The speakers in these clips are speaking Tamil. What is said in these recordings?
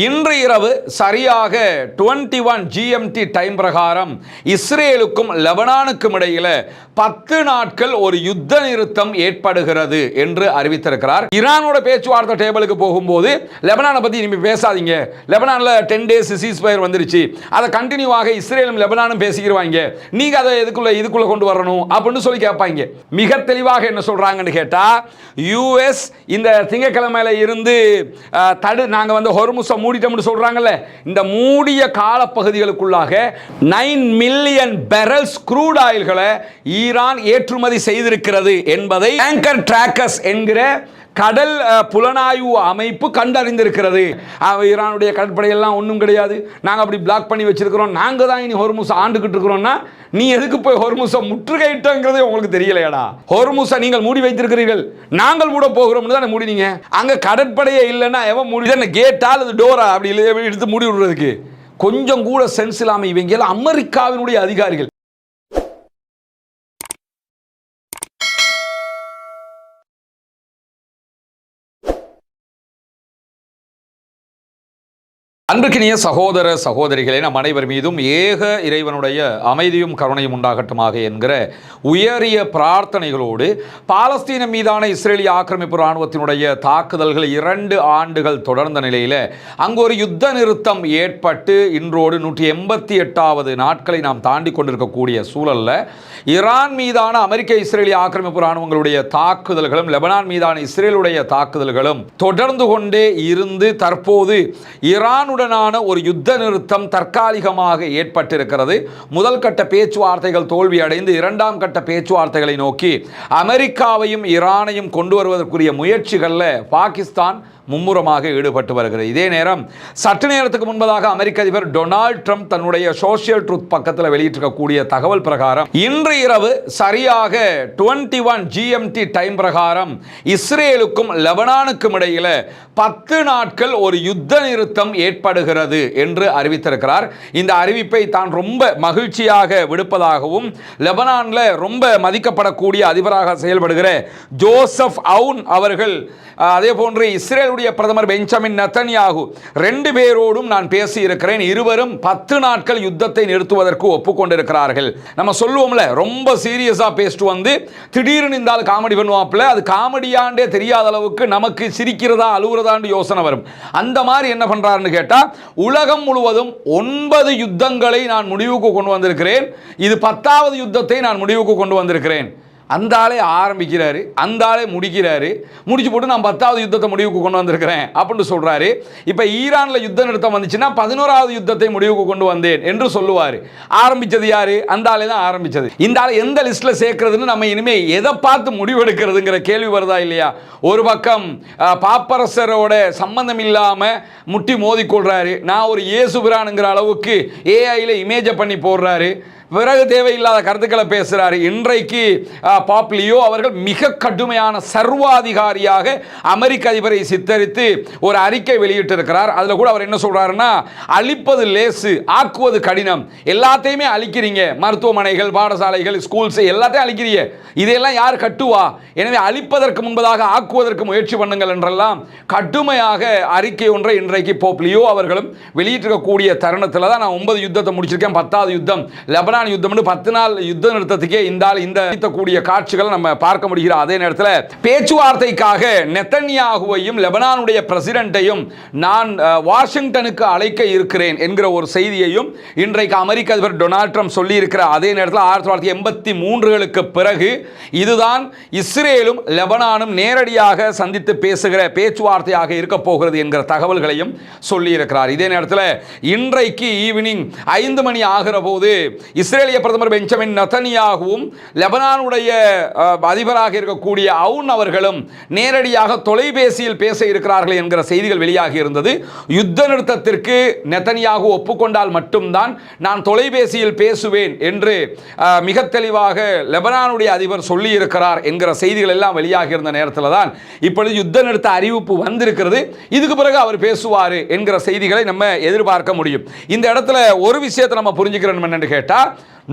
இன்று இரவு சரியாக 21 GMT டைம் பிரகாரம் இஸ்ரேலுக்கும் லெபனானுக்கும் இடையில 10 நாட்கள் ஒரு யுத்த நிறுத்தம் ஏற்படுகிறது என்று அறிவித்திருக்கிறார். ஈரானோட பேச்சுவார்த்தை டேபிளுக்கு போகும்போது லெபனானை பத்தி இனிமே பேசாதீங்க, லெபனான்ல 10 டேஸ் சீஸ்ஃபயர் வந்துருச்சு, அதை கண்டினியூவாக இஸ்ரேலும் லெபனானும் பேசிக்கிறாங்க, நீங்க அதை இதுக்குள்ள கொண்டு வரணும் அப்படின்னு சொல்லி கேட்பாங்க. மிக தெளிவாக என்ன சொல்றாங்கன்னு கேட்டா, யுஎஸ் இந்த திங்கட்கிழமையில இருந்து நாங்க ஹொர்முஸை மூடிட்டோம்னு சொல்றாங்கல்ல, இந்த மூடிய காலப்பகுதிகளுக்குள்ளாக 9 மில்லியன் பேரல்ஸ் க்ரூட் ஆயில்களை ஈரான் ஏற்றுமதி செய்திருக்கிறது என்பதை ஆங்கர் டிராக்கர்ஸ் என்கிற கடல் புலனாய்வு அமைப்பு கண்டறிந்திருக்கிறது. ஈரானுடைய கடற்படையெல்லாம் ஒன்றும் கிடையாது, நாங்கள் அப்படி பிளாக் பண்ணி வச்சிருக்கிறோம், நாங்கள் தான் இனி ஹொர்முஸை ஆண்டுகிட்டு இருக்கிறோம்னா நீ எதுக்கு போய் ஹொர்முஸை முற்றுகையிட்டங்கிறதே உங்களுக்கு தெரியலையாடா? ஹொர்முஸை நீங்கள் மூடி வைத்திருக்கிறீர்கள், நாங்கள் மூட போகிறோம்னு தானே மூடினீங்க. அங்கே கடற்படையே இல்லைன்னா எவன் மூடி கேட்டால் அது டோரா அப்படி எடுத்து மூடி விடுறதுக்கு கொஞ்சம் கூட சென்ஸ் இல்லாமல் இவங்க எல்லாம் அமெரிக்காவினுடைய அதிகாரிகள். அன்புக்கினிய சகோதர சகோதரிகளே, நம் அனைவர் மீதும் ஏக இறைவனுடைய அமைதியும் கருணையும் உண்டாகட்டுமாக என்கிற உயரிய பிரார்த்தனைகளோடு, பாலஸ்தீனம் மீதான இஸ்ரேலிய ஆக்கிரமிப்பு இராணுவத்தினுடைய தாக்குதல்கள் 2 ஆண்டுகள் தொடர்ந்த நிலையில் அங்கு ஒரு யுத்த நிறுத்தம் ஏற்பட்டு இன்றோடு 188வது நாட்களை நாம் தாண்டி கொண்டிருக்கக்கூடிய சூழலில் ஈரான் மீதான அமெரிக்க இஸ்ரேலிய ஆக்கிரமிப்பு இராணுவங்களுடைய தாக்குதல்களும் லெபனான் மீதான இஸ்ரேலுடைய தாக்குதல்களும் தொடர்ந்து கொண்டே இருந்து தற்போது ஈரானுடனான ஒரு யுத்த நிறுத்தம் தற்காலிகமாக ஏற்பட்டிருக்கிறது. முதல் கட்ட பேச்சுவார்த்தைகள் தோல்வி அடைந்து 2ஆம் கட்ட பேச்சுவார்த்தைகளை நோக்கி அமெரிக்காவையும் ஈரானையும் கொண்டு வருவதற்குரிய முயற்சிகளில் பாகிஸ்தான் மும்முரமாக ஈடுபட்டு வருகிறது. இதே நேரம் சற்று நேரத்துக்கு முன்பதாக அமெரிக்க அதிபர் டொனால்ட் ட்ரம்ப் தன்னுடைய சோஷியல் ட்ரூத் பக்கத்தில் வெளியிட்டிருக்கக்கூடிய தகவல் பிரகாரம் இன்று இரவு சரியாக 21 GMT டைம் பிரகாரம் இஸ்ரேலுக்கும் லெபனானுக்கும் இடையில 10 நாட்கள் ஒரு யுத்த நிறுத்தம் ஏற்படுகிறது என்று அறிவித்திருக்கிறார். இந்த அறிவிப்பை தான் ரொம்ப மகிழ்ச்சியாக விடுப்பதாகவும், லெபனானில் ரொம்ப மதிக்கப்படக்கூடிய அதிபராக செயல்படுகிற ஜோசப் அவுன் அவர்கள், அதே போன்று இஸ்ரேலுடைய பிரதமர் பெஞ்சமின் நெத்தன்யாகு 2 பேரோடும் நான் பேசி இருக்கிறேன். இருவரும் 10 நாட்கள் யுத்தத்தை நிறுத்துவதற்கு ஒப்புக்கொண்டிருக்கிறார்கள். நம்ம சொல்லுவோம்ல, ரொம்ப சீரியஸா பேசிட்டு வந்து திடீர்னு இந்த ஆள் காமெடி பண்ணுவாப்ல, அது காமெடியாண்டே தெரியாத அளவுக்கு நமக்கு சிரிக்கிறதா அழுவுறதான்னு யோசனை வரும். அந்த மாதிரி என்ன பண்றாருன்னு கேட்டா, உலகம் முழுவதும் 9 யுத்தங்களை நான் முடிவுக்கு கொண்டு வந்திருக்கிறேன், இது 10வது யுத்தத்தை நான் முடிவுக்கு கொண்டு வந்திருக்கிறேன். அந்த ஆளே ஆரம்பிக்கிறாரு, அந்த ஆளே முடிக்கிறாரு, முடிச்சு போட்டு நான் 10வது யுத்தத்தை முடிவுக்கு கொண்டு வந்திருக்கிறேன் அப்படின்னு சொல்றாரு. இப்போ ஈரானில் யுத்த நிறுத்தம் வந்துச்சுன்னா 11வது யுத்தத்தை முடிவுக்கு கொண்டு வந்தேன் என்று சொல்லுவார். ஆரம்பிச்சது யாரு? அந்த ஆளே தான் ஆரம்பிச்சது. இந்த ஆளை எந்த லிஸ்ட்ல சேர்க்கிறதுன்னு நம்ம இனிமே எதை பார்த்து முடிவெடுக்கிறதுங்கிற கேள்வி வருதா இல்லையா? ஒரு பக்கம் பாப்பரசரோட சம்பந்தம் இல்லாம முட்டி மோதி கொள்றாரு, நான் ஒரு இயேசுபிரானுங்கிற அளவுக்கு ஏஐல இமேஜை பண்ணி போடுறாரு, பிறகு தேவையில்லாத கருத்துக்களை பேசுகிறார். இன்றைக்கு பாப்லியோ அவர்கள் மிக கடுமையான சர்வாதிகாரியாக அமெரிக்க அதிபரை சித்தரித்து ஒரு அறிக்கை வெளியிட்டிருக்கிறார். அதில் கூட அவர் என்ன சொல்றாருன்னா, அழிப்பது லேசு, ஆக்குவது கடினம், எல்லாத்தையுமே அழிக்கிறீங்க, மருத்துவமனைகள், பாடசாலைகள், ஸ்கூல்ஸ் எல்லாத்தையும் அழிக்கிறீங்க, இதையெல்லாம் யார் கட்டுவா? எனவே அழிப்பதற்கு முன்பதாக ஆக்குவதற்கு முயற்சி பண்ணுங்கள் என்றெல்லாம் கடுமையாக அறிக்கை ஒன்றை இன்றைக்கு பாப்லியோ அவர்களும் வெளியிட்டிருக்கக்கூடிய தருணத்தில் தான் நான் 9 யுத்தத்தை முடிச்சிருக்கேன், 10வது யுத்தம் லெபனான் யுத்தம் 10 நாள் யுத்த நிறுத்தத்துக்கே இந்த கூடிய காட்சிகளை நம்ம பார்க்க முடிகிற அதே நேரத்தில் பேச்சுவார்த்தைக்காக நெத்தன்யாகுவையும் லெபனானுடைய பிரசிடென்ட்டையும் நான் வாஷிங்டனுக்கு அழைக்க இருக்கிறேன் என்கிற ஒரு செய்தியையும் இன்றைக்கு அமெரிக்க அதிபர் டொனால்ட் ட்ரம்ப் சொல்லி இருக்கிற அதே நேரத்தில் 1983களுக்கு பிறகு இதுதான் இஸ்ரேலும் லெபனானும் நேரடியாக சந்தித்து பேசுகிற பேச்சுவார்த்தையாக இருக்க போகிறது என்கிற தகவல்களையும் சொல்லி இருக்கிறார். இதே நேரத்தில் இன்றைக்கு ஈவினிங் 5 மணி ஆகிற போது இஸ்ரேலிய பிரதமர் பெஞ்சமின் நெத்தன்யாகுவும் லெபனானுடைய அதிபராக இருக்கக்கூடிய அவுன் அவர்களும் நேரடியாக தொலைபேசியில் பேச இருக்கிறார்கள் என்கிற செய்திகள் வெளியாகி இருந்தது. யுத்த நிறுத்தத்திற்கு நெத்தன்யாகு ஒப்புக்கொண்டால் மட்டும்தான் நான் தொலைபேசியில் பேசுவேன் என்று மிக தெளிவாக லெபனானுடைய அதிபர் சொல்லி இருக்கிறார் என்கிற செய்திகள் எல்லாம் வெளியாகி இருந்த நேரத்தில் தான் இப்பொழுது யுத்த நிறுத்த அறிவிப்பு வந்திருக்கிறது. இதுக்கு பிறகு அவர் பேசுவார் என்கிற செய்திகளை நம்ம எதிர்பார்க்க முடியும். இந்த இடத்துல ஒரு விஷயத்தை நம்ம புரிஞ்சுக்கிறோம் என்னன்னு கேட்டா,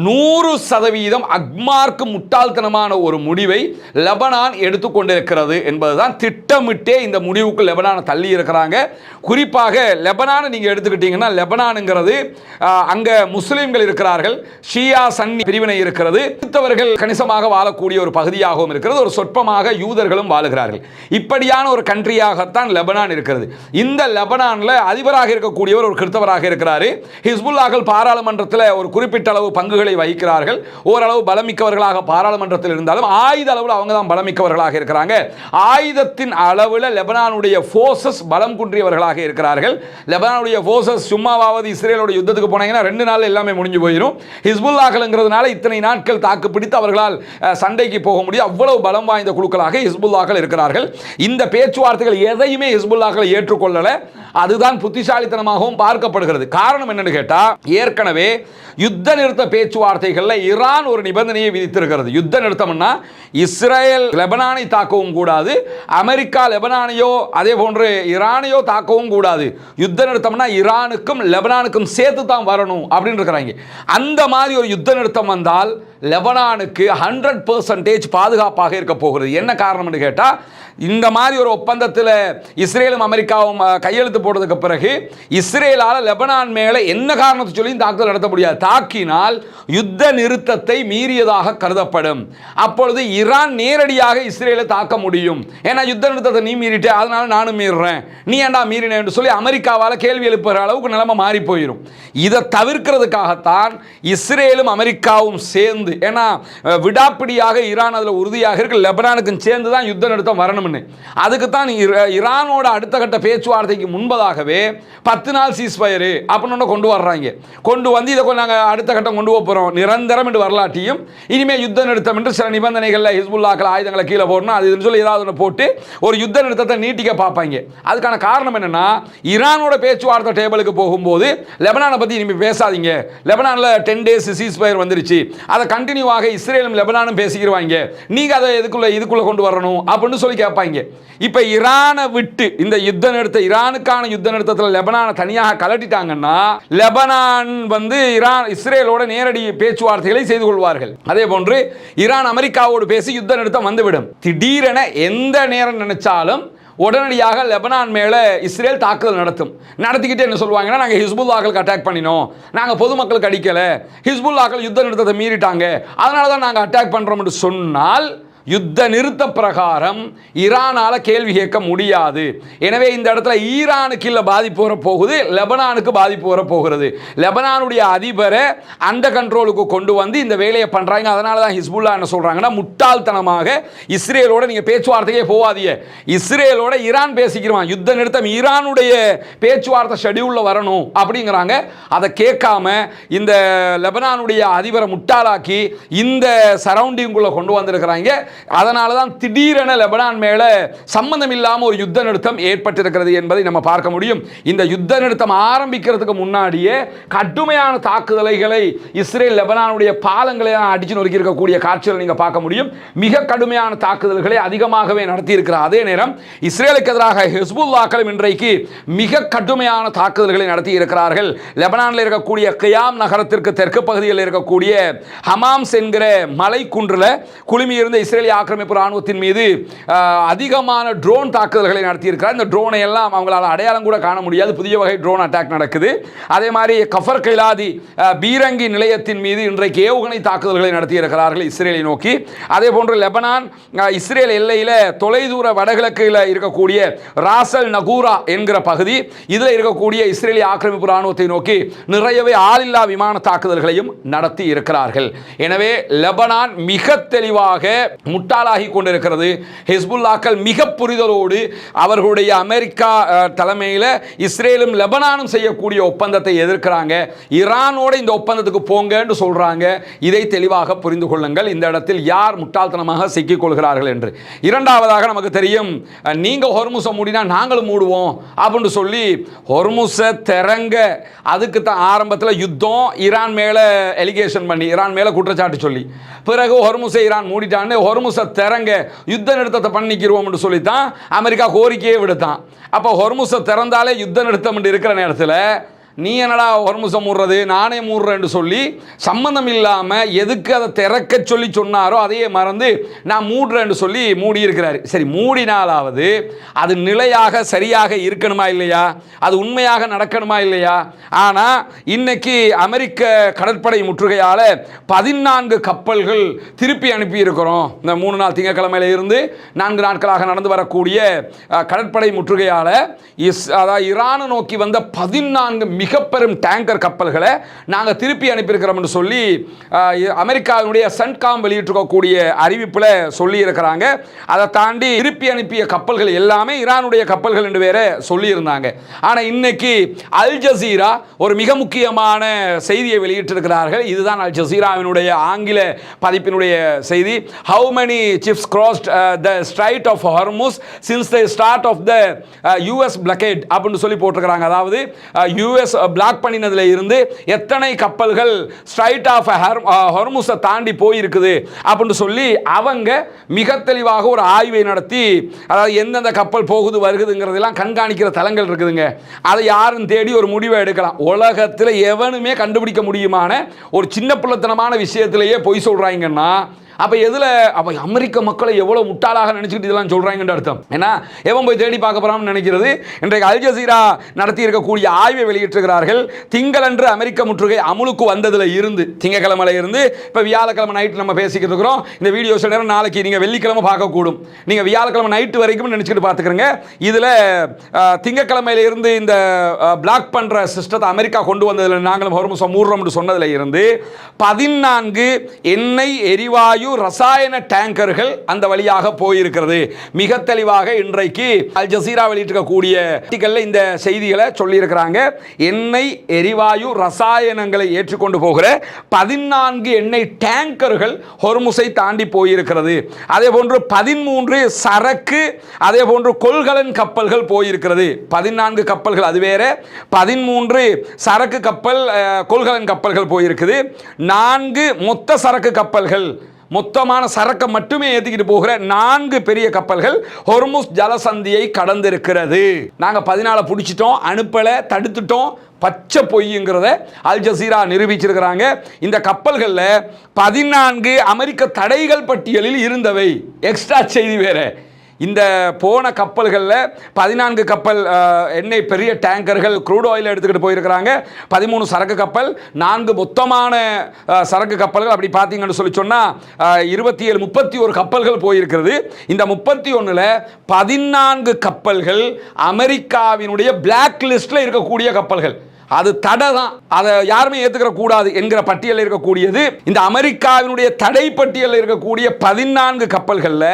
100% அக்மார்க்கு முட்டாள்தனமான ஒரு முடிவை லெபனான் எடுத்துக்கொண்டிருக்கிறது என்பதுதான். திட்டமிட்டே இந்த முடிவுக்கு லெபனானை தள்ளி இருக்கிறாங்க. குறிப்பாக லெபனானை நீங்கள் எடுத்துக்கிட்டீங்கன்னா, லெபனானுங்கிறது அங்கே முஸ்லீம்கள் இருக்கிறார்கள், ஷியா சன்னி பிரிவினை இருக்கிறது, கிறிஸ்தவர்கள் கணிசமாக வாழக்கூடிய ஒரு பகுதியாகவும் இருக்கிறது, ஒரு சொற்பமாக யூதர்களும் வாழுகிறார்கள். இப்படியான ஒரு கண்ட்ரியாகத்தான் லெபனான் இருக்கிறது. இந்த லெபனானில் அதிபராக இருக்கக்கூடியவர் ஒரு கிறிஸ்தவராக இருக்கிறார். ஹிஸ்புல்லாக்கள் பாராளுமன்றத்தில் ஒரு குறிப்பிட்ட அளவு பங்குகளை வகிக்கிறார்கள். ஓரளவு பலமிக்கவர்களாக பாராளுமன்றத்தில் இருந்தாலும் ஆயுத அளவில் அவங்க தான் பலமிக்கவர்களாக இருக்கிறாங்க. ஆயுதத்தின் அளவில் லெபனானுடைய ஃபோர்ஸஸ் பலம் குன்றியவர்களாக இருக்கிறார்கள். லெபனானுடைய ஃபோர்ஸஸ் சும்மாவாவது இஸ்ரேலோட யுத்தத்துக்கு போனாங்கன்னா 2 நாள் எல்லாமே முடிஞ்சு போயிடும். ஹிஸ்புல்லாக்கள்ங்கிறதுனால இத்தனை நாட்கள் தாக்கு பிடித்து அவர்களால் சண்டைக்கு போக முடியும். அவ்வளவு பலம் வாய்ந்த குழுக்களாக ஹிஸ்புல்லாக்கள் இருக்கிறார்கள். இந்த பேச்சுவார்த்தைகள் எதையுமே ஹிஸ்புல்லாக்கள் ஏற்றுக்கொள்ளல. அதுதான் புத்திசாலித்தனமாகவும் பார்க்கப்படுகிறது. காரணம் என்னன்னு கேட்டா, ஏற்கனவே யுத்த நிறுத்த பேச்சுவார்த்தைகளில் ஈரான் ஒரு நிபந்தனையை விதித்திருக்கிறது. யுத்த நிறுத்தம்னா இஸ்ரேல் லெபனானை தாக்கவும் கூடாது, அமெரிக்கா லெபனானையோ அதே போன்று ஈரானையோ தாக்கவும் கூடாது. யுத்த நிறுத்தம்னா ஈரானுக்கும் லெபனானுக்கும் சேர்த்து தான் வரணும் அப்படின்னு இருக்கிறாங்க. அந்த மாதிரி ஒரு யுத்த நிறுத்தம் வந்தால் லெபனானுக்கு 100% பாதுகாப்பாக இருக்க போகிறது. என்ன காரணம்னு கேட்டால், இந்த மாதிரி ஒரு ஒப்பந்தத்தில் இஸ்ரேலும் அமெரிக்காவும் கையெழுத்து போட்டதுக்கு பிறகு இஸ்ரேலால் லெபனான் மேலே என்ன காரணத்தை சொல்லி தாக்குதல் நடத்த முடியாது. தாக்கினால் யுத்த நிறுத்தத்தை மீறியதாக கருதப்படும். அப்பொழுது ஈரான் நேரடியாக இஸ்ரேலை தாக்க முடியும். ஏன்னா யுத்த நிறுத்தத்தை நீ மீறிட்டே, அதனால நானும் மீறுறேன், நீ ஏன்டா மீறினேன்னு சொல்லி அமெரிக்காவால் கேள்வி எழுப்புகிற அளவுக்கு நிலைமை மாறி போயிடும். இதை தவிர்க்கிறதுக்காகத்தான் இஸ்ரேலும் அமெரிக்காவும் சேர்ந்து, ஏன்னா விடாப்பிடியாக ஈரான் அதில் உறுதியாக இருக்கு, லெபனானுக்கும் சேர்ந்து தான் யுத்த நிறுத்தம் வரணும். அதுக்கு தான் ஈரானோட அடுத்த கட்ட பேச்சுவார்த்தைக்கு முன்பதாகவே 10 நாள் சீஸ்ஃபயர் அப்படின்னு கொண்டு வர்றாங்க. கொண்டு வந்து இதை நாங்கள் அடுத்த கட்டம் கொண்டு போகிறோம், நிரந்தரம் என்று வரலாற்றியும் இனிமேல் யுத்த நிறுத்தம் என்று சில நிபந்தனைகளில் ஹிஸ்புல்லாக்கள் ஆயுதங்களை கீழே போடணும், அது சொல்லி ஏதாவது ஒன்று போட்டு ஒரு யுத்த நிறுத்தத்தை நீட்டிக்க பார்ப்பாங்க. அதுக்கான காரணம் என்னன்னா, ஈரானோட பேச்சுவார்த்தை டேபிளுக்கு போகும்போது லெபனானை பற்றி இனிமேல் பேசாதீங்க, லெபனானில் 10 டேஸ் சீஸ்ஃபயர் வந்துருச்சு, அதை கண்டினியூவாக இஸ்ரேலும் லெபனானும் பேசிக்கிடுவாங்க, நீங்கள் அதை இதுக்குள்ள கொண்டு வரணும் அப்படின்னு சொல்லி கேட்பாங்க. இப்ப ஈரானை விட்டு இந்த யுத்த நிறுத்த, ஈரானுக்கான யுத்த நிறுத்தத்தில் லெபனானை தனியாக கலட்டிட்டாங்கன்னா, லெபனான் ஈரான் இஸ்ரேலோட நேரடி பேச்சுவார்த்தைகளை செய்து கொள்வார்கள். அதே போன்று ஈரான் அமெரிக்காவோடு பேசி யுத்த நிறுத்தம் வந்துவிடும். திடீரென எந்த நேரம் நினைச்சாலும் உடனடியாக லெபனான் மேலே இஸ்ரேல் தாக்குதல் நடத்திக்கிட்டே என்ன சொல்லுவாங்கன்னா, நாங்கள் ஹிஸ்புல்லாக்களுக்கு அட்டாக் பண்ணினோம், நாங்கள் பொதுமக்களுக்கு அடிக்கலை, ஹிஸ்புல்லாக்கள் யுத்த நிறுத்தத்தை மீறிட்டாங்க, அதனால தான் நாங்கள் அட்டாக் பண்ணுறோம் என்று சொன்னால் யுத்த நிறுத்த பிரகாரம் ஈரானால கேள்வி கேட்க முடியாது. எனவே இந்த இடத்துல ஈரானுக்கு இல்லை பாதிப்பு வரப்போகுது, லெபனானுக்கு பாதிப்பு வரப்போகிறது. லெபனானுடைய அதிபரை அந்த கண்ட்ரோலுக்கு கொண்டு வந்து இந்த வேலையை பண்ணுறாங்க. அதனால தான் ஹிஸ்புல்லா என்ன சொல்கிறாங்கன்னா, முட்டாள்தனமாக இஸ்ரேலோட நீங்கள் பேச்சுவார்த்தையே போவாதீங்க, இஸ்ரேலோட ஈரான் பேசிக்கிறோம், யுத்த நிறுத்தம் ஈரானுடைய பேச்சுவார்த்தை ஷெடியூலில் வரணும் அப்படிங்கிறாங்க. அதை கேட்காம இந்த லெபனானுடைய அதிபரை முட்டாளாக்கி இந்த சரௌண்டிங்குள்ளே கொண்டு வந்திருக்கிறாங்க. அதனால தான் திடீரென லெபனான் மேல சம்பந்தம் இல்லாமல் ஒரு யுத்த நிறுத்தம் ஏற்பட்டிருக்கிறது என்பதை நம்ம பார்க்க முடியும். இந்த யுத்த நிறுத்தம் ஆரம்பிக்கிறதுக்கு முன்னாடியே கடுமையான தாக்குதல்களை இஸ்ரேல் லெபனானுடைய பாலங்களை அடிச்சு நொறுக்கி இருக்கக்கூடிய காட்சிகளை நீங்க பார்க்க முடியும். மிக கடுமையான தாக்குதல்களை அதிகமாகவே நடத்தி இருக்கிறார். அதே நேரம் இஸ்ரேலுக்கு எதிராக ஹிஸ்புல்லாக்களும் இன்றைக்கு மிக கடுமையான தாக்குதல்களை நடத்தி இருக்கிறார்கள். லெபனானில் இருக்கக்கூடிய கியாம் நகரத்திற்கு தெற்கு பகுதியில் இருக்கக்கூடிய ஹமாம்ஸ் என்கிற மலை குன்றில் குழுமியிருந்த இஸ்ரேலிய ஆக்கிரமிப்பு ராணுவத்தின் மீது அதிகமான ட்ரோன் தாக்குதல்களை நடத்தியிருக்கிறார். இந்த ட்ரோனை எல்லாம் அவங்களால் அடையாளம் கூட காண முடியாது, புதிய வகை ட்ரோன் அட்டாக் நடக்குது. அதே மாதிரி கஃபர் கைலாதி பீரங்கி நிலையத்தின் மீது இன்றைக்கு ஏவுகணை தாக்குதல்களை நடத்தியிருக்கிறார்கள் இஸ்ரேலை நோக்கி. அதே போன்று லெபனான் இஸ்ரேல் எல்லையில் தொலைதூர வடகிழக்கில் இருக்கக்கூடிய ராசல் நகூரா என்கிற பகுதி, இதில் இருக்கக்கூடிய இஸ்ரேலிய ஆக்கிரமிப்பு ராணுவத்தை நோக்கி நிறையவே ஆளில்லா விமான தாக்குதல்களையும் நடத்தி இருக்கிறார்கள். எனவே லெபனான் மிக தெளிவாக முட்டாளாகி கொண்டிருக்கிறது. ஹிஸ்புல்லாக்கள் மிக புரிதலோடு அவர்களுடைய அமெரிக்கா தலைமையில் இஸ்ரேலும் லெபனானும் செய்யக்கூடிய ஒப்பந்தத்தை எதிர்க்கிறாங்க. ஈரானோட இந்த ஒப்பந்தத்துக்கு போங்கன்னு சொல்றாங்க. இதை தெளிவாக புரிந்து கொள்ளுங்கள், இந்த இடத்தில் யார் முட்டாள்தனமாக சிக்கிக் கொள்கிறார்கள் என்று. இரண்டாவதாக நமக்கு தெரியும், நீங்க ஹொர்முஸை மூடினா நாங்களும் மூடுவோம் அப்படின்னு சொல்லி ஹொர்முஸை திறங்க, அதுக்கு தான் ஆரம்பத்தில் யுத்தம், ஈரான் மேல எலிகேஷன் பண்ணி, ஈரான் மேல குற்றச்சாட்டு சொல்லி, பிறகு ஹொர்முஸை ஈரான் மூடிட்டான்னு ஹொர்முஸை திறங்க யுத்த நிறுத்தத்தை பண்ணிக்கிறோம் என்று சொல்லித்தான் அமெரிக்கா கோரிக்கையே விடுத்தான். அப்போ ஹொர்முஸை திறந்தாலே யுத்த நிறுத்தம் என்று இருக்கிற நேரத்தில் நீ என்னடா ஹொர்முஸை மூடுறது நானே மூடுறேன்னு சொல்லி சம்மந்தம் இல்லாமல் எதுக்கு அதை திறக்க சொல்லி சொன்னாரோ அதையே மறந்து நான் மூடுறேன்னு சொல்லி மூடி இருக்கிறாரு. சரி, மூடினாலாவது அது நிலையாக சரியாக இருக்கணுமா இல்லையா, அது உண்மையாக நடக்கணுமா இல்லையா? ஆனால் இன்னைக்கு அமெரிக்க கடற்படை முற்றுகையால் 14 கப்பல்கள் திருப்பி அனுப்பி இருக்கிறோம். இந்த 3 நாள் திங்கட்கிழமையில இருந்து 4 நாட்களாக நடந்து வரக்கூடிய கடற்படை முற்றுகையால் அதாவது ஈரானை நோக்கி வந்த 14 மிக பெரும் டேங்கர் கப்பல்களை நாங்கள் திருப்பி அனுப்பியிருக்கிறோம்னு சொல்லி அமெரிக்காவினுடைய சென்ட்காம் வெளியிட்டிருக்கக்கூடிய அறிவிப்பில் சொல்லி இருக்கிறாங்க. அதை தாண்டி திருப்பி அனுப்பிய கப்பல்கள் எல்லாமே ஈரானுடைய கப்பல்கள் என்று வேற சொல்லியிருந்தாங்க. ஆனால் இன்னைக்கு அல் ஜசீரா ஒரு மிக முக்கியமான செய்தியை வெளியிட்டிருக்கிறார்கள். இதுதான் அல் ஜசீராவினுடைய ஆங்கில பதிப்பினுடைய செய்தி. How many ships crossed the Strait of Hormuz since the start of the US blockade அப்படின்னு சொல்லி போட்டிருக்கிறாங்க. அதாவது US பிளாக் பண்ணினதுல இருந்து எத்தனை கப்பல்கள் ஸ்ட்ரைட் ஆஃப் ஹொர்முஸை தாண்டி போயிருக்குது அப்படின்னு சொல்லி அவங்க மிக தெளிவாக ஒரு ஆய்வை நடத்தி, அதாவது எந்தெந்த கப்பல் போகுது வருகுதுங்கிறதெல்லாம் கண்காணிக்கிற தளங்கள் இருக்குதுங்க. அதை யாரும் தேடி ஒரு முடிவை எடுக்கலாம். உலகத்தில் எவனுமே கண்டுபிடிக்க முடியுமான ஒரு சின்ன பிள்ளைத்தனமான விஷயத்திலேயே பொய் சொல்றாங்கன்னா அப்போ எதில் அப்போ அமெரிக்க மக்களை எவ்வளோ முட்டாளாக நினச்சிக்கிட்டு இதெல்லாம் சொல்கிறாங்கன்னு அர்த்தம். ஏன்னா எவன் போய் தேடி பார்க்க போகிறான்னு நினைக்கிறது. இன்றைக்கு அல் ஜசீரா நடத்தி இருக்கக்கூடிய ஆய்வை வெளியிட்டிருக்கிறார்கள். திங்களன்று அமெரிக்க முற்றுகை அமுலுக்கு வந்ததில் இருந்து திங்கக்கிழமையில இருந்து இப்போ வியாழக்கிழமை நைட்டு நம்ம பேசிக்கிட்டு இருக்கிறோம். இந்த வீடியோ சில நேரம் நாளைக்கு நீங்கள் வெள்ளிக்கிழமை பார்க்கக்கூடும். நீங்கள் வியாழக்கிழமை நைட்டு வரைக்கும் நினச்சிக்கிட்டு பார்த்துக்கிறங்க. இதில் திங்கக்கிழமையில இருந்து இந்த பிளாக் பண்ணுற சிஸ்டத்தை அமெரிக்கா கொண்டு வந்ததில் நாங்களும் ஹொர்முஸை மூடுறோம்னு சொன்னதில் இருந்து 14 எண்ணெய் எரிவாயு ரசாயன டேங்கர்கள் அந்த வழியாக போயிருக்கிறது. மிக தெளிவாக இன்றைக்கு அல் ஜசீரா வெளியிட்டிருக்கக்கூடிய இந்த செய்திகளை சொல்லியிருக்கிறாங்க. எண்ணெய் எரிவாயு ரசாயனங்களை ஏற்றுக்கொண்டு போகிற 14 எண்ணெய் டேங்கர்கள் ஹொர்முஸை தாண்டி போயிருக்கிறது. அதே போன்று 13 சரக்கு அதே போன்று கொள்கலன் கப்பல்கள் போயிருக்கிறது. 14 கப்பல்கள் அது வேற, 13 சரக்கு கப்பல் கொள்கலன் கப்பல்கள் போயிருக்குது. 4 மொத்த சரக்கு கப்பல்கள், மொத்தமான சரக்கை மட்டுமே ஏற்றிக்கிட்டு போகிற 4 பெரிய கப்பல்கள் ஹொர்முஸ் ஜலசந்தியை கடந்திருக்கிறது. நாங்கள் 14 பிடிச்சிட்டோம், அனுப்பலை, தடுத்துட்டோம், பச்சை பொய்ங்கிறத அல் ஜசீரா நிரூபிச்சிருக்கிறாங்க. இந்த கப்பல்களில் 14 அமெரிக்க தடைகள் பட்டியலில் இருந்தவை. எக்ஸ்ட்ரா செய்தி வேற. இந்த போன கப்பல்களில் 14 கப்பல் எண்ணெய் பெரிய டேங்கர்கள் க்ரூட் ஆயில் எடுத்துக்கிட்டு போயிருக்கிறாங்க. 13 சரக்கு கப்பல், 4 மொத்தமான சரக்கு கப்பல்கள். அப்படி பார்த்தீங்கன்னு சொல்லி சொன்னால் 27 31 கப்பல்கள் போயிருக்கிறது. இந்த 31ல் 14 கப்பல்கள் அமெரிக்காவினுடைய பிளாக் லிஸ்டில் இருக்கக்கூடிய கப்பல்கள். அது தடை தான், அதை யாருமே ஏற்றுக்கிற கூடாது என்கிற பட்டியலில் இருக்கக்கூடியது. இந்த அமெரிக்காவினுடைய தடை பட்டியலில் இருக்கக்கூடிய 14 கப்பல்களில்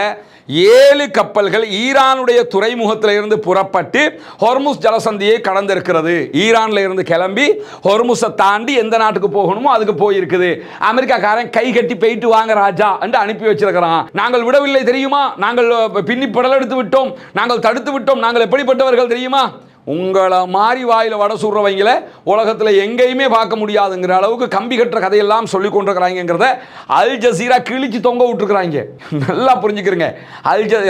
7 கப்பல்கள் ஈரானுடைய துறைமுகத்தில் இருந்து புறப்பட்டு ஹொர்முஸ் ஜலசந்தியை கடந்திருக்கிறது. ஈரான்ல இருந்து கிளம்பி ஹொர்முஸை தாண்டி எந்த நாட்டுக்கு போகணுமோ அதுக்கு போயிருக்குது. அமெரிக்காக்காரன் கை கட்டி போயிட்டு வாங்க ராஜா என்று அனுப்பி வச்சிருக்கிறான். நாங்கள் விடவில்லை தெரியுமா, நாங்கள் பின்னி படலெடுத்து விட்டோம், நாங்கள் தடுத்து விட்டோம், நாங்கள் எப்படிப்பட்டவர்கள் தெரியுமா? உங்களை மாறி வாயில் வடை சுடுறவங்கள உலகத்தில் எங்கேயுமே பார்க்க முடியாதுங்கிற அளவுக்கு கம்பி கட்டுற கதையெல்லாம் சொல்லி கொண்டிருக்கிறாங்கிறத அல் ஜசீரா கிழிச்சு தொங்க விட்டுருக்குறாங்க. நல்லா புரிஞ்சுக்கிறங்க.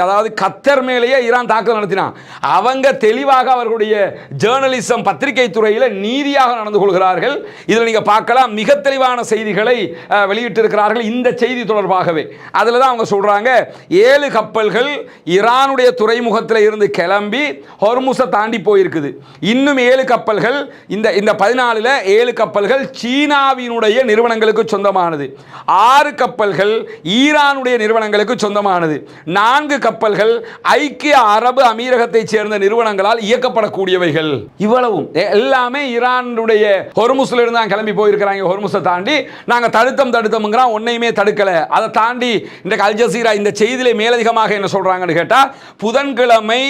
அதாவது கத்தர் மேலேயே ஈரான் தாக்குதல் நடத்தினான். அவங்க தெளிவாக அவர்களுடைய ஜேர்னலிசம் பத்திரிகை துறையில் நீதியாக நடந்து கொள்கிறார்கள். இதில் நீங்கள் பார்க்கலாம், மிக தெளிவான செய்திகளை வெளியிட்டிருக்கிறார்கள் இந்த செய்தி தொடர்பாகவே. அதில் தான் அவங்க சொல்கிறாங்க, 7 கப்பல்கள் ஈரானுடைய துறைமுகத்தில் இருந்து கிளம்பி ஹொர்முஸை தாண்டி போய் இருக்குது. இன்னும் 7 கப்பல்கள் இந்த 14ல் 7 கப்பல்கள் சீனாவினுடைய நிறுவனங்களுக்கு சொந்தமானது. 6 கப்பல்கள் ஈரானுடைய நிறுவனங்களுக்கு சொந்தமானது. 4 கப்பல்கள் ஐக்கிய அரபு அமீரகத்தை சேர்ந்த நிறுவனங்களால் இயக்கப்படக்கூடியவைகள். இவ்வளவும் எல்லாமே ஈரானுடைய ஹொர்முஸ்ல இருந்து தான் கிளம்பி போயிருக்கிறாங்க. ஹொர்முஸை தாண்டி நாங்கள் தடுத்தோம்ங்கிறான், ஒன்னையுமே தடுக்கல. அதை தாண்டி இந்த அல் ஜசீரா இந்த செய்தியிலே மேலதிகமாக என்ன சொல்றாங்கன்னு கேட்டா, புதன்கிழமை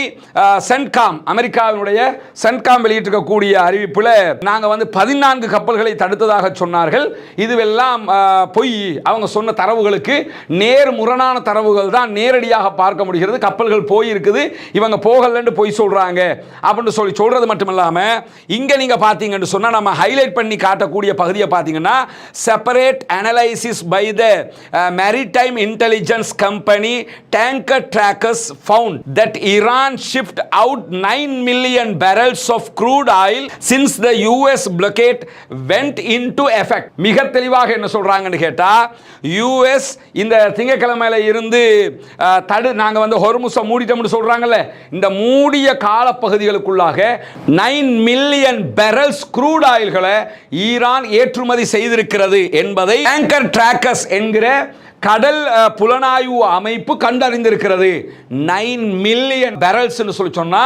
சென்ட்காம் அமெரிக்காவினுடைய சென்ட்காம் வெளியிட்டிருக்கக்கூடிய அறிவிப்பில் நாங்கள் 14 கப்பல்களை தடுத்ததாக சொன்னார்கள். இதுவெல்லாம் பொய். அவங்க சொன்ன தரவுகளுக்கு நேர்முரணான தரவுகள் தான் நேரடியாக பார்க்க முடிகிறது. கப்பல்கள் போயிருக்குது, இவங்க போகலன்னு பொய் சொல்றாங்க அப்படின்னு சொல்றது மட்டும் இல்லாமல் இங்கே நீங்கள் பார்த்தீங்கன்னு சொன்னால் நம்ம ஹைலைட் பண்ணி காட்டக்கூடிய பகுதியை பார்த்தீங்கன்னா, separate analysis by the maritime intelligence company tanker trackers found that Iran shipped out 9 million barrels of crude oil since the US blockade went into effect. மிக தெளிவாக என்ன சொல்றாங்கன்னு கேட்டா, US இந்த திங்கட்கிழமையில இருந்து நாங்க வந்து ஹொர்முஸை மூடிட்டோம்னு சொல்றாங்கல்ல, இந்த மூடிய காலப்பகுதிகளுக்குள்ளாக 9 மில்லியன் barrels crude oilகளை ஈரான் ஏற்றுமதி செய்திருக்கிறது என்பதை ஆங்கர் டிராக்கர்ஸ் என்கிற கடல் புலனாய்வு அமைப்பு கண்டறிந்திருக்கிறது. 9 மில்லியன் பேரல்ஸ் சொல்லி சொன்னா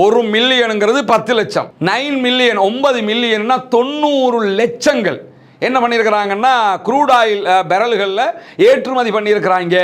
1 மில்லியனுங்கிறது 10 லட்சம். 9 மில்லியன் 9 மில்லியன்னா 90 லட்சங்கள் என்ன பண்ணியிருக்கிறாங்கன்னா க்ரூட் ஆயில் பேரல்களில் ஏற்றுமதி பண்ணியிருக்கிறாங்க.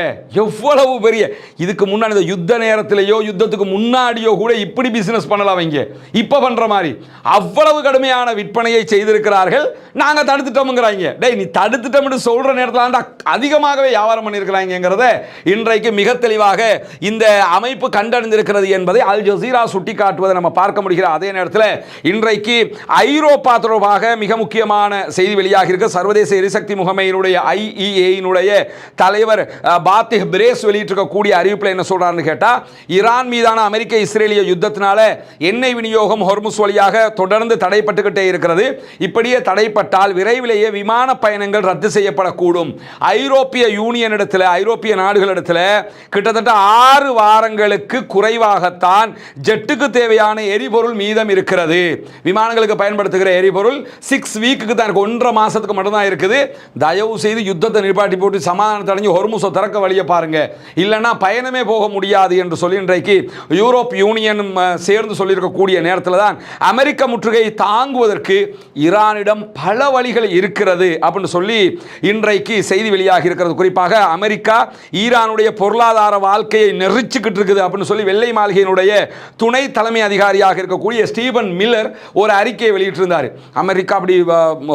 எவ்வளவு பெரிய, இதுக்கு முன்னாடி இந்த யுத்த நேரத்திலேயோ யுத்தத்துக்கு முன்னாடியோ கூட இப்படி பிஸ்னஸ் பண்ணலாம் அவங்க இப்போ பண்ணுற மாதிரி அவ்வளவு கடுமையான விற்பனையை செய்திருக்கிறார்கள். நாங்கள் தடுத்துட்டோம்ங்கிறாங்க. டேய், நீ தடுத்துட்டோம்னு சொல்கிற நேரத்தில் அதிகமாகவே வியாபாரம் பண்ணியிருக்கிறாங்கிறத இன்றைக்கு மிக தெளிவாக இந்த அமைப்பு கண்டறிந்திருக்கிறது என்பதை அல் ஜசீரா சுட்டி காட்டுவதை நம்ம பார்க்க முடிகிற அதே நேரத்தில் இன்றைக்கு ஐரோப்பா தொடர்பாக மிக முக்கியமான செய்தி வெளியாக சர்வதேச எரிசக்தி முகமையினுடைய IEA தலைவர் பாத்திஹ் பிரேஸ் வெளியிட்டிருக்கக்கூடிய அறிவிப்பில் என்ன சொல்றாருன்னு கேட்டா, ஈரான் மீதான அமெரிக்க இஸ்ரேலிய யுத்தத்தினால எண்ணெய் விநியோகம் ஹொர்முஸ் வழியாக தொடர்ந்து தடைப்பட்டுக்கிட்டே இருக்கிறது. இப்படியே தடைப்பட்டால் விரைவிலேயே விமான பயணங்கள் ரத்து செய்யப்படக்கூடும். ஐரோப்பிய யூனியன் இடத்துல, ஐரோப்பிய நாடுகளிடத்துல கிட்டத்தட்ட 6 வாரங்களுக்கு குறைவாகத்தான் ஜெட்டுக்கு தேவையான எரிபொருள் மீதம் இருக்கிறது. விமானங்களுக்கு பயன்படுத்துகிற எரிபொருள் 6 வீக்குக்கு தான், 1.5 மாசத்துக்கு மட்டும் தான் இருக்குது. தயவு செய்து யுத்தத்தை நிப்பாட்டி போட்டு சமாதானத்தை அடைஞ்சு ஹொர்முஸை திறக்க வழியை பாருங்க, இல்லைன்னா பயணமே போக முடியாது என்று சொல்லி இன்றைக்கு யூரோப் யூனியன் சேர்ந்து சொல்லியிருக்கக்கூடிய நேரத்தில் தான் அமெரிக்க முற்றுகையை தாங்குவதற்கு ஈரானிடம் பல வழிகள் இருக்கிறது அப்படின்னு சொல்லி இன்றைக்கு செய்தி வெளியாகி இருக்கிறது. குறிப்பாக அமெரிக்கா ஈரானுடைய பொருளாதார வாழ்க்கையை நெரிச்சுக்கிட்டு இருக்குது அப்படின்னு சொல்லி வெள்ளை மாளிகையினுடைய துணை தலைமை அதிகாரியாக இருக்கக்கூடிய ஸ்டீவன் மில்லர் ஒரு அறிக்கையை வெளியிட்டிருந்தார். அமெரிக்கா அப்படி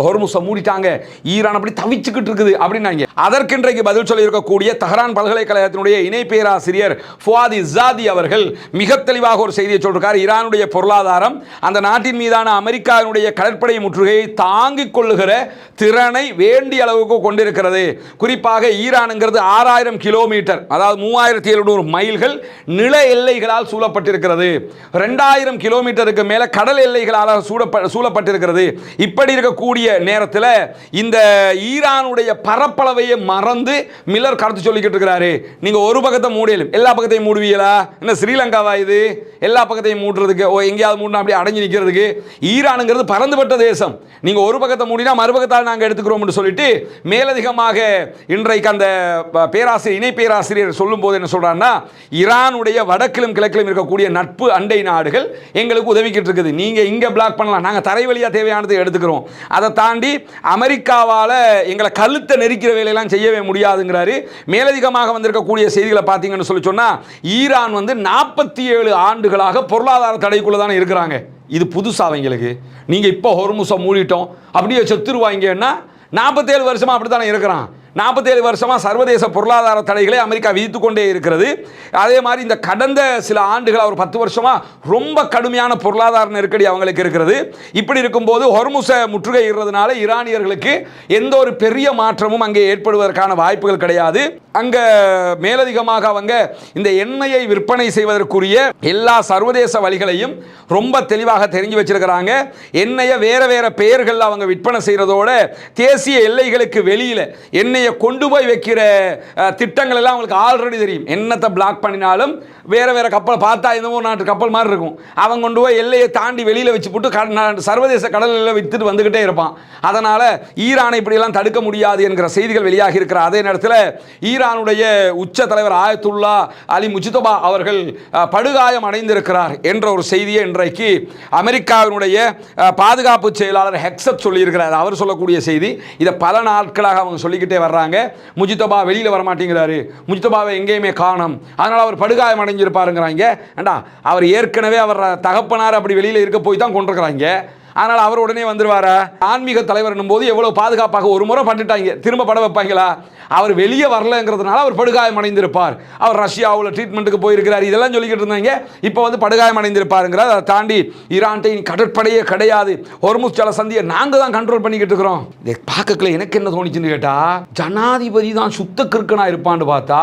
ஹொர்முஸை மூடிட்டாங்க, ஈரான் அப்படி தவிச்சுக்கிட்டு இருக்குது அப்படின்னாங்க. அதற்கு இன்றைக்கு பதில் சொல்லி இருக்கக்கூடிய தஹரான் பல்கலைக்கழகத்தினுடைய இணை பேராசிரியர் ஃபுவாத் இஸ்ஸாதி அவர்கள் மிக தெளிவாக ஒரு செய்தியை சொல்றார். ஈரானுடைய பொருளாதாரம் அந்த நாட்டின் மீதான அமெரிக்காவினுடைய கடற்படை முற்றுகையை தாங்கிக் கொள்ளுகிற திறனை வேண்டிய அளவுக்கு கொண்டிருக்கிறது. குறிப்பாக ஈரானுங்கிறது 6000 கிலோமீட்டர், அதாவது 3700 மைல்கள் நில எல்லைகளால் சூழப்பட்டிருக்கிறது. 2000 கிலோமீட்டருக்கு மேல கடல் எல்லைகளால் சூழப்பட்டிருக்கிறது. இப்படி இருக்கக்கூடிய நேரத்தில் இந்த ஈரானுடைய பரப்பளவையை மறந்து மில்லர் கருத்து சொல்லிக்கிட்டு இருக்கிறாரு. நீங்க ஒரு பக்கத்தை மூடியலும் எல்லா பக்கத்தையும் மூடுவீங்களா? என்ன ஸ்ரீலங்காவா இது? எல்லா பக்கத்தையும் மூடுறதுக்கு, எங்கேயாவது மூடினா அப்படி அடைஞ்சு நிற்கிறதுக்கு? ஈரானுங்கிறது பறந்துபட்ட தேசம். நீங்க ஒரு பக்கத்தை மூடினா மறுபக்கத்தால் நாங்கள் எடுத்துக்கிறோம் என்று சொல்லிட்டு மேலதிகமாக இன்றைக்கு அந்த பேராசிரியர் இணை பேராசிரியர் சொல்லும் போது என்ன சொல்றாருன்னா, ஈரானுடைய வடக்கிலும் கிழக்கிலும் இருக்கக்கூடிய நட்பு அண்டை நாடுகள் எங்களுக்கு உதவிக்கிட்டு இருக்குது. நீங்க இங்க பிளாக் பண்ணலாம், நாங்கள் தரை வழியா தேவையானதை எடுத்துக்கிறோம். அதை தாண்டி அமெரிக்காவால் எங்களை கழுத்தை நெரிக்கிற வேலையெல்லாம் செய்யவே முடியாதுங்கிறாரு. மேலதிகமாக வந்திருக்கக்கூடிய செய்திகளை பார்த்தீங்கன்னு சொல்லி சொன்னா, ஈரான் வந்து 47 ஆண்டுகளாக பொருளாதார தடைக்குள்ள தானே இருக்கிறாங்க. இது புதுசா அவங்களுக்கு. நீங்க இப்போ ஹொர்முஸை மூடிட்டோம் அப்படியே செத்துருவாங்கன்னா 47 வருஷமா அப்படித்தானே இருக்கிறான். 47 வருஷமா சர்வதேச பொருளாதார தடைகளை அமெரிக்கா விதித்து கொண்டே இருக்கிறது. அதே மாதிரி இந்த கடந்த சில ஆண்டுகள் ஒரு 10 வருஷமா ரொம்ப கடுமையான பொருளாதார நெருக்கடி அவங்களுக்கு இருக்கிறது. இப்படி இருக்கும்போது ஹொர்முஸை முற்றுகையிடுறதுனால ஈரானியர்களுக்கு எந்த ஒரு பெரிய மாற்றமும் அங்கே ஏற்படுவதற்கான வாய்ப்புகள் கிடையாது. அங்க மேலதிகமாக அவங்க இந்த எண்ணெயை விற்பனை செய்வதற்குரிய எல்லா சர்வதேச வழிகளையும் ரொம்ப தெளிவாக தெரிஞ்சு வச்சிருக்கிறாங்க. எண்ணெயை வேற வேற பெயர்கள் அவங்க விற்பனை செய்யறதோட தேசிய எல்லைகளுக்கு வெளியில எண்ணெயை கொண்டு போய் வைக்கிற திட்டங்கள் எல்லாம் அவங்களுக்கு ஆல்ரெடி தெரியும். என்னத்தை பிளாக் பண்ணினாலும் வேற வேற கப்பல் பார்த்தா இந்த ஒரு நாட்டு கப்பல் மாதிரி இருக்கும், அவங்க கொண்டு போய் எல்லையை தாண்டி வெளியில வச்சு போட்டு சர்வதேச கடலில் வித்துட்டு வந்துகிட்டே இருப்பான். அதனால ஈரானை இப்படியெல்லாம் தடுக்க முடியாது என்கிற செய்திகள் வெளியாகி இருக்கிற அதே நேரத்தில் ஈரானுடைய உச்ச தலைவர் ஆயத்துல்லா அலி முஜ்தபா அவர்கள் படுகாயம் அடைந்திருக்கிறார் என்ற ஒரு செய்தியை இன்றைக்கு அமெரிக்காவினுடைய பாதுகாப்பு செயலாளர் ஹெக்ஸத் சொல்லியிருக்கிறார். அவர் சொல்லக்கூடிய செய்தி இதை பல நாட்களாக அவங்க சொல்லிக்கிட்டே வர்றாங்க. முஜ்தபா வெளியில் வரமாட்டேங்கிறாரு, முஜ்தபாவை எங்கேயுமே காணோம், அதனால் அவர் படுகாயம் அடைஞ்சிருப்பாருங்கிறாங்க. ஏண்டா அவர் ஏற்கனவே அவர் தகப்பனார் அப்படி வெளியில் இருக்க போய் தான் கொண்டிருக்கிறாங்க. அதனால் அவர் உடனே வந்துடுவாரா? ஆன்மீக தலைவர் போது எவ்வளோ பாதுகாப்பாக ஒரு முறை பண்ணிட்டாங்க, திரும்ப பட வைப்பாங்களா? அவர் வெளியே வரலங்கிறதுனால அவர் படுகாயம் அடைந்திருப்பார். அவர் ரஷ்யாவில் ட்ரீட்மெண்ட்டுக்கு போயிருக்கிறார், இதெல்லாம் சொல்லிக்கிட்டு இருந்தாங்க. இப்போ வந்து படுகாயம் அடைந்திருப்பாருங்கிறார். அதை தாண்டி ஈரான்ட்டை கடற்படையே கிடையாது, ஹொர்முஸ் ஜலசந்தியை நாங்கள் தான் கண்ட்ரோல் பண்ணிக்கிட்டு இருக்கிறோம். இதை பார்க்கல எனக்கு என்ன தோணிச்சுன்னு கேட்டால், ஜனாதிபதி தான் சுத்த கிறுக்கனா இருப்பான்னு பார்த்தா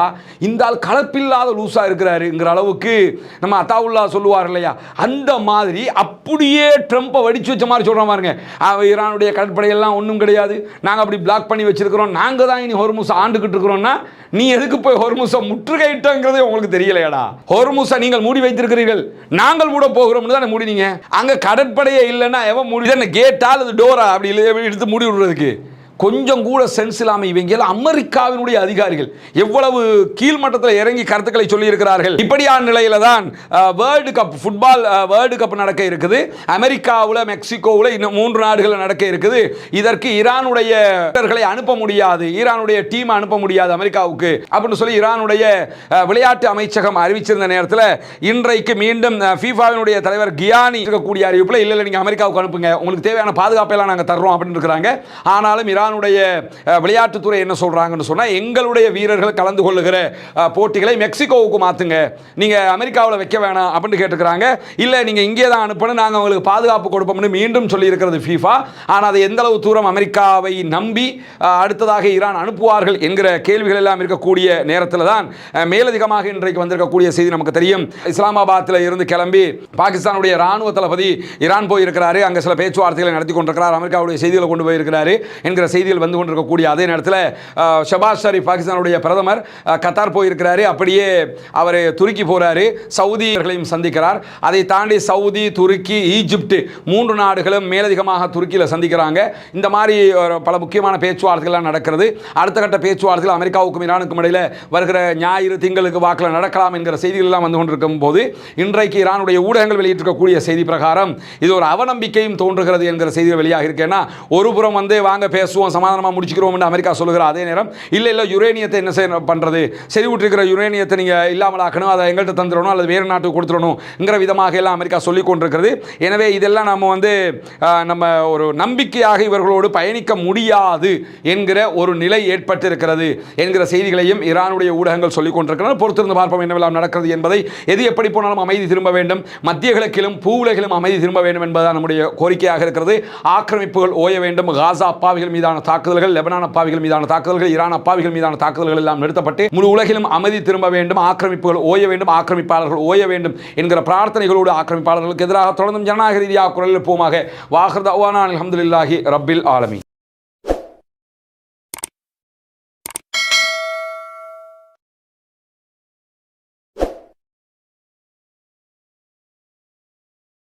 இந்த ஆள் கலப்பில்லாத லூஸாக இருக்கிறாருங்கிற அளவுக்கு நம்ம அத்தாவுல்லா சொல்லுவார் இல்லையா, அந்த மாதிரி அப்படியே ட்ரம்ப்பை வடிச்சு வச்ச மாதிரி சொல்கிற மாதிரிங்க. ஈரானுடைய கடற்படையெல்லாம் ஒன்றும் கிடையாது, நாங்கள் அப்படி பிளாக் பண்ணி வச்சிருக்கிறோம், நாங்கள் தான் இனி ஹொர்முஸ் ஆண்டுகிட்டு இருக்கிறோம்னா நீ எதுக்கு போய் ஹொர்முஸை முற்றுகையிட்டங்கிறதே உங்களுக்கு தெரியலையாடா? ஹொர்முஸை நீங்கள் மூடி வைத்திருக்கிறீர்கள், நாங்கள் மூட போகிறோம்னு தானே மூடினீங்க. அங்கே கடற்படையே இல்லைன்னா எவன் மூடி தானே, கேட்டா அது டோரா அப்படி எடுத்து மூடி விடுறதுக்கு கொஞ்சம் கூட சென்ஸ் இல்லாமல் இவங்க அமெரிக்காவினுடைய அதிகாரிகள் எவ்வளவு கீழ்மட்டத்தில் இறங்கி கருத்துக்களை சொல்லியிருக்கிறார்கள். இப்படியான நிலையில தான் world cup football world cup நடக்க இருக்குது. அமெரிக்காவில், மெக்சிகோவில் இன்னும் 3 நாடுகளில் நடக்க இருக்குது. இதற்கு ஈரானுடைய வீரர்களை அனுப்ப முடியாது, ஈரானுடைய டீம் அனுப்ப முடியாது அமெரிக்காவுக்கு அப்படின்னு சொல்லி ஈரானுடைய விளையாட்டு அமைச்சகம் அறிவிச்சிருந்த நேரத்தில் இன்றைக்கு மீண்டும் ஃபீஃபாவினுடைய தலைவர் கியானி இருக்கக்கூடிய அறிவிப்பில் இல்லை நீங்கள் அமெரிக்காவுக்கு அனுப்புங்க, உங்களுக்கு தேவையான பாதுகாப்பெல்லாம் நாங்கள் தர்றோம் அப்படின்னு இருக்கிறாங்க. ஆனாலும் ஈரானுடைய விளையாட்டுத்துறை என்ன சொல்றாங்கன்னு சொன்னா, எங்களுடைய வீரர்கள் கலந்து கொள்ளுகிற போட்டிகளை மெக்சிகோவுக்கு மாத்துங்க, நீங்க அமெரிக்காவில் வைக்க வேணாம் அப்படின்னு கேட்டுக்கிறாங்க. இல்ல நீங்க இங்கே தான் அனுப்பணும், நாங்கள் உங்களுக்கு பாதுகாப்பு கொடுப்போம்னு மீண்டும் சொல்லி இருக்கிறது ஃபீஃபா. ஆனால் அது எந்த அளவு தூரம் அமெரிக்காவை நம்பி அடுத்ததாக ஈரான் அனுப்புவார்கள் என்கிற கேள்விகள் எல்லாம் இருக்கக்கூடிய நேரத்தில் தான் மேலதிகமாக இன்றைக்கு வந்திருக்கக்கூடிய செய்தி நமக்கு தெரியும். இஸ்லாமாபாத்தில் இருந்து கிளம்பி பாகிஸ்தானுடைய ராணுவ தளபதி ஈரான் போயிருக்கிறாரு, அங்கே சில பேச்சுவார்த்தைகளை நடத்தி கொண்டிருக்கிறார், அமெரிக்காவுடைய செய்திகளை கொண்டு போயிருக்கிறாரு என்கிற செய்திகள் வந்து கொண்டிருக்கக்கூடிய அதே நேரத்தில் ஷபாஸ் ஷரீப் பாகிஸ்தானுடைய பிரதமர் கத்தார் போயிருக்கிறாரு, அப்படியே அவர் துருக்கி போறாரு, சவுதிகளையும் சந்திக்கிறார். அதை தாண்டி சவுதி, துருக்கி, ஈஜிப்ட் 3 நாடுகளும் மேலதிகமாக துருக்கியில் சந்திக்கிறாங்க. இந்த மாதிரி பல முக்கியமான பேச்சுவார்த்தைகள் நடக்கிறது. அடுத்த கட்ட பேச்சுவார்த்தைகள் அமெரிக்காவுக்கும் ஈரானுக்கும் இடையில் வருகிற ஞாயிறு திங்களுக்கு வாக்கில் நடக்கலாம் என்கிற செய்திகள் எல்லாம் வந்து கொண்டிருக்கும் போது இன்றைக்கு ஈரானுடைய ஊடகங்கள் வெளியிட்டிருக்கக்கூடிய செய்தி பிரகாரம் இது ஒரு அவநம்பிக்கையும் தோன்றுகிறது என்கிற செய்திகள் வெளியாக இருக்கேன்னா, ஒரு புறம் வந்து வாங்க பேசுவோம், சமாதானமாக முடிச்சுக்கிறோம் என்று அமெரிக்கா சொல்லுகிற அதே நேரம் இல்லை யுரேனியத்தை என்ன செய்ய பண்ணுறது, செறிவுற்றிருக்கிற யுரேனியத்தை நீங்கள் இல்லாமல் ஆக்கணும், அதை எங்கள்கிட்ட தந்துடணும் அல்லது வேறு நாட்டுக்கு கொடுத்துடணுங்கிற விதமாக எல்லாம் அமெரிக்கா சொல்லிக் கொண்டிருக்கிறது. எனவே இதெல்லாம் நம்ம வந்து நம்ம ஒரு நம்பிக்கையாக இவர்களோடு பயணிக்க முடியாது என்கிற ஒரு நிலை ஏற்பட்டிருக்கிறது என்கிற செய்திகளையும் ஈரானுடைய ஊடகங்கள் சொல்லிக் கொண்டிருக்கிறது. பொறுத்திருந்து பார்ப்போம் என்னவெல்லாம் நடக்கிறது என்பதை. எது எப்படி போனாலும் அமைதி திரும்ப வேண்டும், மத்திய கிழக்கிலும் பூவுலகிலும் அமைதி திரும்ப வேண்டும் என்பதுதான் நம்முடைய கோரிக்கையாக இருக்கிறது. ஆக்கிரமிப்புகள் ஓய வேண்டும், காசா அப்பாவிகள் மீதான தாக்குதல்கள், லெபனான் அப்பாவிகள் மீதான தாக்குதல்கள், ஈரான் அப்பாவிகள் மீதான தாக்குதல்கள் எல்லாம் நிறுத்தப்பட்டு முழு உலகிலும் அமைதி திரும்ப வேண்டும், ஆக்கிரமிப்புகள் ஓய வேண்டும், ஆக்கிரமிப்பாளர்கள் ஓய வேண்டும் என்கிற பிரார்த்தனைகளோடு ஆக்கிரமிப்பாளர்களுக்கு எதிராக தொடர்ந்தும் ஜனநாயக ரீதியாக குரல் எழுப்புவோமாக. வாஹிர் தஅவானா அல்ஹம்துலில்லாஹி ரப்பில் ஆலமீன்.